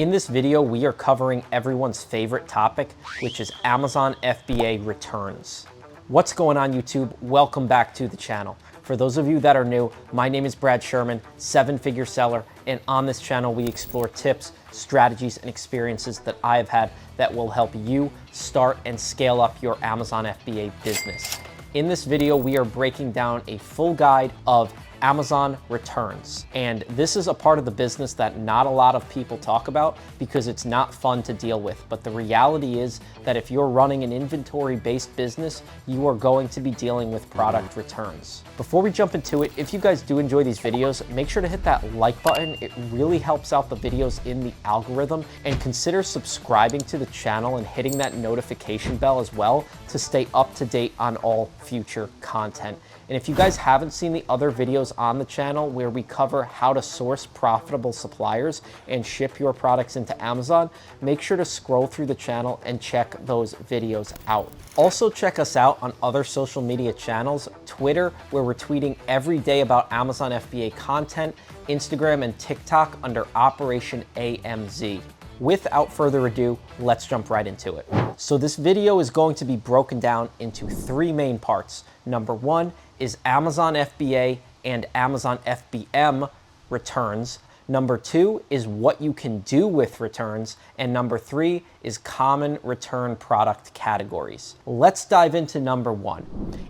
In this video, we are covering everyone's favorite topic, which is Amazon FBA returns. What's going on, YouTube? Welcome back to the channel. For those of you that are new, my name is Brad Sherman, seven-figure seller, and on this channel, we explore tips, strategies, and experiences that I have had that will help you start and scale up your Amazon FBA business. In this video, we are breaking down a full guide of Amazon returns. And this is a part of the business that not a lot of people talk about because it's not fun to deal with. But the reality is that if you're running an inventory-based business, you are going to be dealing with product returns. Before we jump into it, if you guys do enjoy these videos, make sure to hit that like button. It really helps out the videos in the algorithm, and consider subscribing to the channel and hitting that notification bell as well to stay up to date on all future content. And if you guys haven't seen the other videos on the channel where we cover how to source profitable suppliers and ship your products into Amazon, make sure to scroll through the channel and check those videos out. Also check us out on other social media channels, Twitter, where we're tweeting every day about Amazon FBA content, Instagram and TikTok under Operation AMZ. Without further ado, let's jump right into it. So this video is going to be broken down into three main parts. Number one is Amazon FBA and Amazon FBM returns. Number two is what you can do with returns. And number three is common return product categories. Let's dive into number one.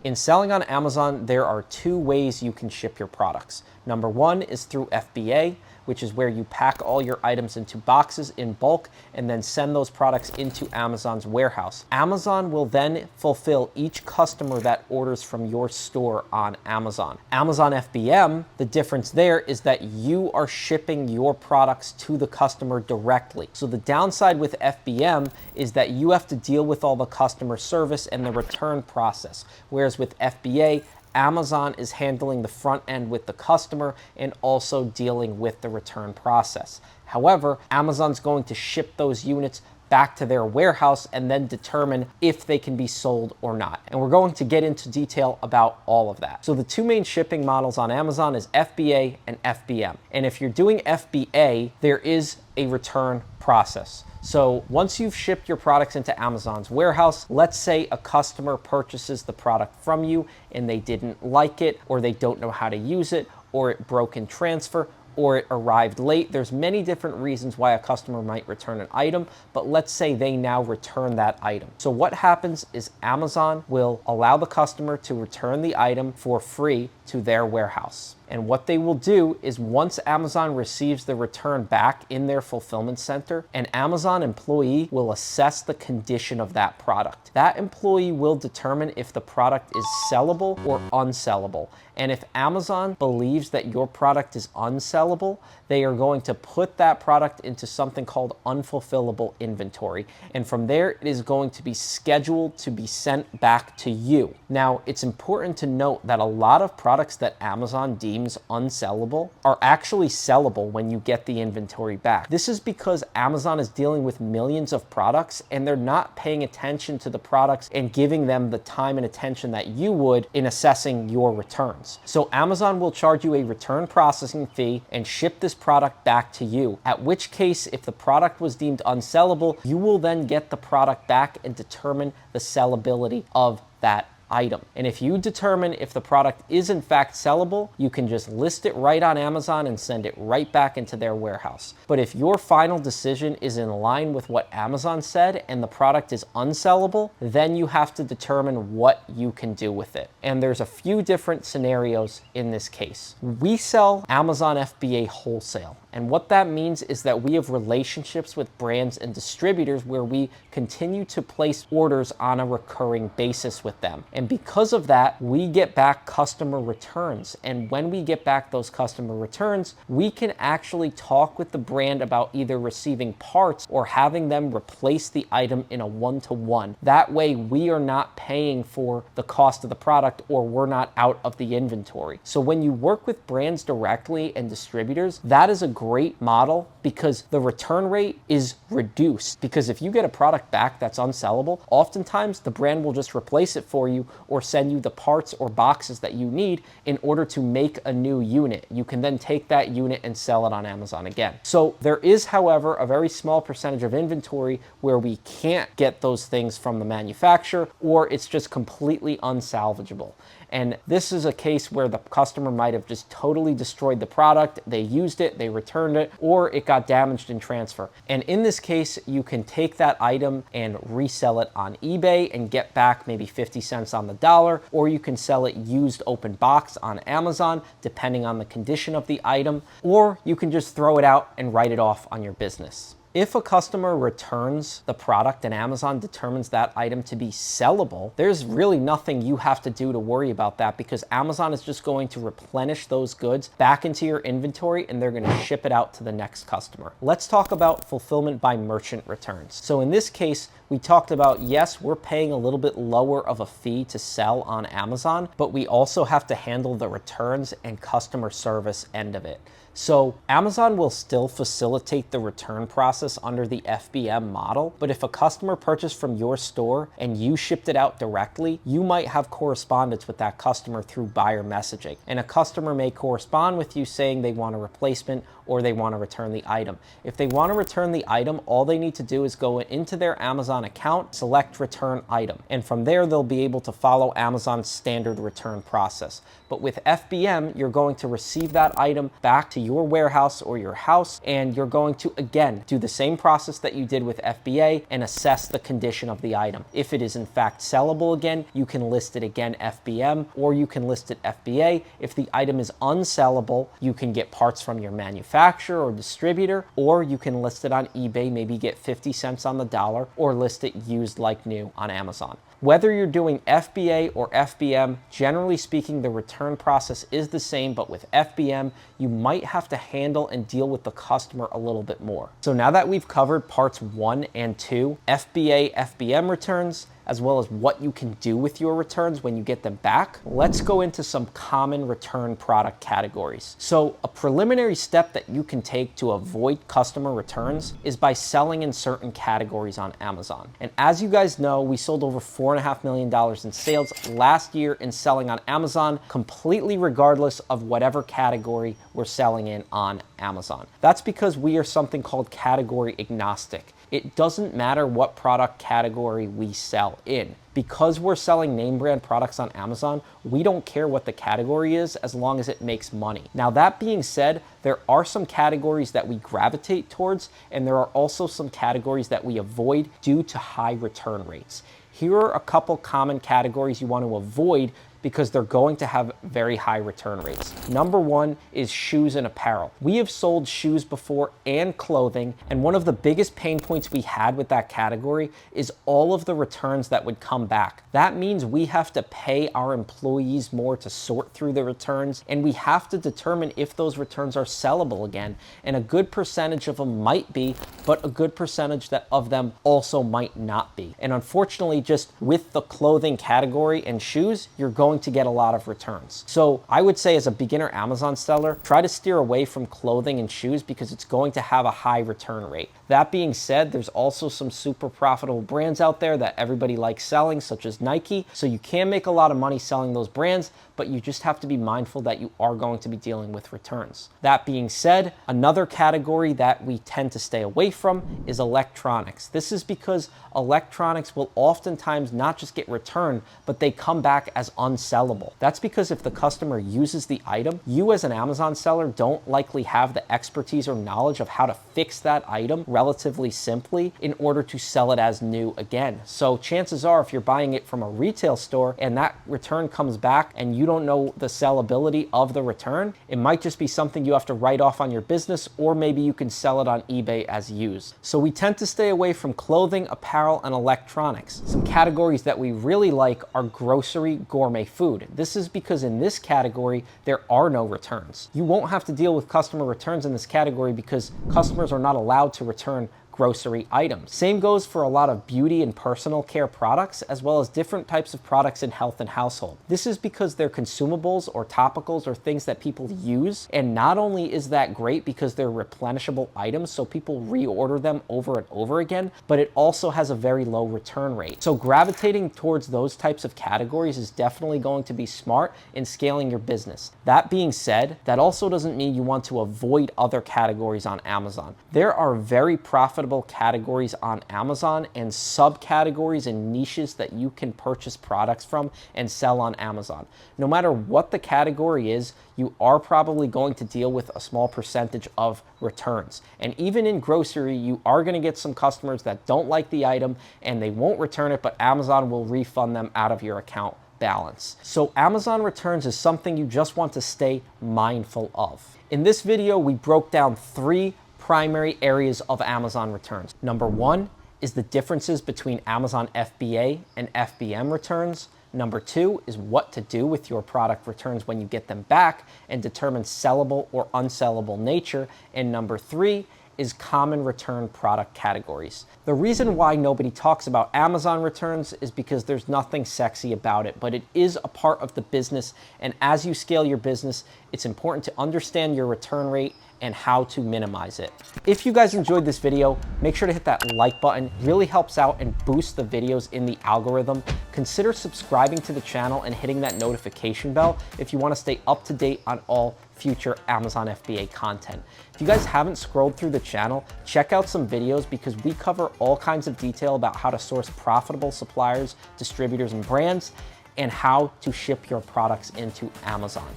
In selling on Amazon, there are two ways you can ship your products. Number one is through FBA, which is where you pack all your items into boxes in bulk and then send those products into Amazon's warehouse. Amazon will then fulfill each customer that orders from your store on Amazon. Amazon FBM, the difference there is that you are shipping your products to the customer directly. So the downside with FBM is that you have to deal with all the customer service and the return process, whereas with FBA, Amazon is handling the front end with the customer and also dealing with the return process. However, Amazon's going to ship those units back to their warehouse and then determine if they can be sold or not. And we're going to get into detail about all of that. So the two main shipping models on Amazon is FBA and FBM. And if you're doing FBA, there is a return process. So once you've shipped your products into Amazon's warehouse, let's say a customer purchases the product from you and they didn't like it, or they don't know how to use it, or it broke in transfer, or it arrived late. There's many different reasons why a customer might return an item, but let's say they now return that item. So what happens is Amazon will allow the customer to return the item for free to their warehouse. And what they will do is once Amazon receives the return back in their fulfillment center, an Amazon employee will assess the condition of that product. That employee will determine if the product is sellable or unsellable. And if Amazon believes that your product is unsellable, they are going to put that product into something called unfulfillable inventory. And from there, it is going to be scheduled to be sent back to you. Now, it's important to note that a lot of products that Amazon deems unsellable are actually sellable when you get the inventory back. This is because Amazon is dealing with millions of products and they're not paying attention to the products and giving them the time and attention that you would in assessing your returns. So Amazon will charge you a return processing fee and ship this product back to you, at which case if the product was deemed unsellable, you will then get the product back and determine the sellability of that item. And if you determine if the product is in fact sellable, you can just list it right on Amazon and send it right back into their warehouse. But if your final decision is in line with what Amazon said and the product is unsellable, then you have to determine what you can do with it. And there's a few different scenarios in this case. We sell Amazon FBA wholesale. And what that means is that we have relationships with brands and distributors where we continue to place orders on a recurring basis with them. And because of that, we get back customer returns. And when we get back those customer returns, we can actually talk with the brand about either receiving parts or having them replace the item in a one-to-one. That way, we are not paying for the cost of the product, or we're not out of the inventory. So when you work with brands directly and distributors, that is a great great model because the return rate is reduced. Because if you get a product back that's unsellable, oftentimes the brand will just replace it for you or send you the parts or boxes that you need in order to make a new unit. You can then take that unit and sell it on Amazon again. So there is, however, a very small percentage of inventory where we can't get those things from the manufacturer, or it's just completely unsalvageable. And this is a case where the customer might have just totally destroyed the product, they used it, they returned it, or it got damaged in transfer. And in this case, you can take that item and resell it on eBay and get back maybe 50 cents on the dollar, or you can sell it used open box on Amazon, depending on the condition of the item, or you can just throw it out and write it off on your business. If a customer returns the product and Amazon determines that item to be sellable, there's really nothing you have to do to worry about that, because Amazon is just going to replenish those goods back into your inventory and they're going to ship it out to the next customer. Let's talk about fulfillment by merchant returns. So in this case, we talked about, yes, we're paying a little bit lower of a fee to sell on Amazon, but we also have to handle the returns and customer service end of it. So Amazon will still facilitate the return process under the FBM model, but if a customer purchased from your store and you shipped it out directly, you might have correspondence with that customer through buyer messaging. And a customer may correspond with you saying they want a replacement or they want to return the item. If they want to return the item, all they need to do is go into their Amazon account, select return item, and from there they'll be able to follow Amazon's standard return process. But with FBM, you're going to receive that item back to your warehouse or your house, and you're going to, again, do the same process that you did with FBA and assess the condition of the item. If it is in fact sellable again, you can list it again FBM, or you can list it FBA. If the item is unsellable, you can get parts from your manufacturer or distributor, or you can list it on eBay, maybe get 50 cents on the dollar, or list it used like new on Amazon. Whether you're doing FBA or FBM, generally speaking, the return process is the same, but with FBM, you might have to handle and deal with the customer a little bit more. So now that we've covered parts 1 and 2, FBA, FBM returns, as well as what you can do with your returns when you get them back, let's go into some common return product categories. So a preliminary step that you can take to avoid customer returns is by selling in certain categories on Amazon. And as you guys know, we sold over $4.5 million in sales last year in selling on Amazon, completely regardless of whatever category we're selling in on Amazon. That's because we are something called category agnostic. It doesn't matter what product category we sell in. Because we're selling name brand products on Amazon, we don't care what the category is as long as it makes money. Now, that being said, there are some categories that we gravitate towards, and there are also some categories that we avoid due to high return rates. Here are a couple common categories you want to avoid because they're going to have very high return rates. Number one is shoes and apparel. We have sold shoes before and clothing, and one of the biggest pain points we had with that category is all of the returns that would come back. That means we have to pay our employees more to sort through the returns, and we have to determine if those returns are sellable again. And a good percentage of them might be, but a good percentage of them also might not be. And unfortunately, just with the clothing category and shoes, you're going to get a lot of returns. So I would say as a beginner Amazon seller, try to steer away from clothing and shoes because it's going to have a high return rate. That being said, there's also some super profitable brands out there that everybody likes selling, such as Nike. So you can make a lot of money selling those brands, but you just have to be mindful that you are going to be dealing with returns. That being said, another category that we tend to stay away from is electronics. This is because electronics will oftentimes not just get returned, but they come back as unsellable. That's because if the customer uses the item, you as an Amazon seller don't likely have the expertise or knowledge of how to fix that item relatively simply in order to sell it as new again. So chances are, if you're buying it from a retail store and that return comes back and you don't know the sellability of the return, it might just be something you have to write off on your business, or maybe you can sell it on eBay as used. So we tend to stay away from clothing, apparel, and electronics. Some categories that we really like are grocery, gourmet food. This is because in this category, there are no returns. You won't have to deal with customer returns in this category because customers are not allowed to return grocery items. Same goes for a lot of beauty and personal care products, as well as different types of products in health and household. This is because they're consumables or topicals or things that people use. And not only is that great because they're replenishable items, so people reorder them over and over again, but it also has a very low return rate. So gravitating towards those types of categories is definitely going to be smart in scaling your business. That being said, that also doesn't mean you want to avoid other categories on Amazon. There are very profitable categories on Amazon and subcategories and niches that you can purchase products from and sell on Amazon. No matter what the category is, you are probably going to deal with a small percentage of returns. And even in grocery, you are going to get some customers that don't like the item and they won't return it, but Amazon will refund them out of your account balance. So Amazon returns is something you just want to stay mindful of. In this video, we broke down 3 primary areas of Amazon returns. Number 1 is the differences between Amazon FBA and FBM returns. Number 2 is what to do with your product returns when you get them back and determine sellable or unsellable nature. And number 3 is common return product categories. The reason why nobody talks about Amazon returns is because there's nothing sexy about it, but it is a part of the business. And as you scale your business, it's important to understand your return rate and how to minimize it. If you guys enjoyed this video, make sure to hit that like button. It really helps out and boosts the videos in the algorithm. Consider subscribing to the channel and hitting that notification bell if you want to stay up to date on all future Amazon FBA content. If you guys haven't scrolled through the channel, check out some videos because we cover all kinds of detail about how to source profitable suppliers, distributors, and brands, and how to ship your products into Amazon.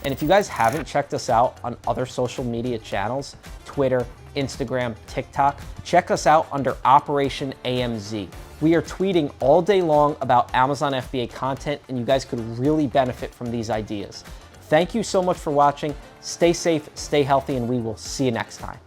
And if you guys haven't checked us out on other social media channels, Twitter, Instagram, TikTok, check us out under Operation AMZ. We are tweeting all day long about Amazon FBA content, and you guys could really benefit from these ideas. Thank you so much for watching. Stay safe, stay healthy, and we will see you next time.